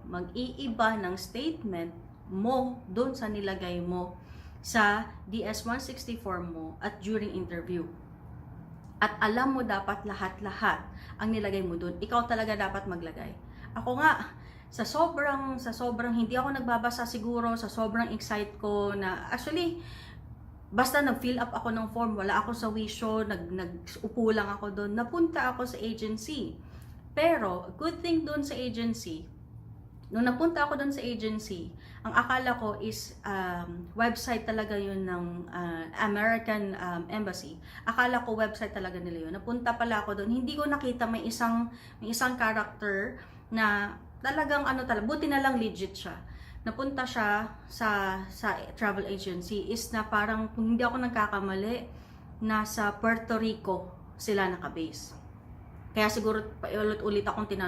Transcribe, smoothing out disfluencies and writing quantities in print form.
mag-iiba ng statement mo doon sa nilagay mo sa DS-164 mo at during interview. At alam mo dapat lahat-lahat ang nilagay mo doon. Ikaw talaga dapat maglagay. Ako nga, sa sobrang hindi ako nagbabasa siguro, sa sobrang excite ko na actually basta nag-fill up ako ng form, wala ako sa wisyo, nag-upo lang ako doon, napunta ako sa agency. Pero good thing doon sa agency, nung napunta ako doon sa agency, ang akala ko is website talaga yun ng American Embassy. Akala ko website talaga nila yun. Napunta pala ako doon, hindi ko nakita may isang character na talagang buti na lang legit siya. Napunta siya sa travel agency is na parang kung hindi ako nagkakamali, nasa Puerto Rico sila nakabase. Kaya siguro ulit akong tinanong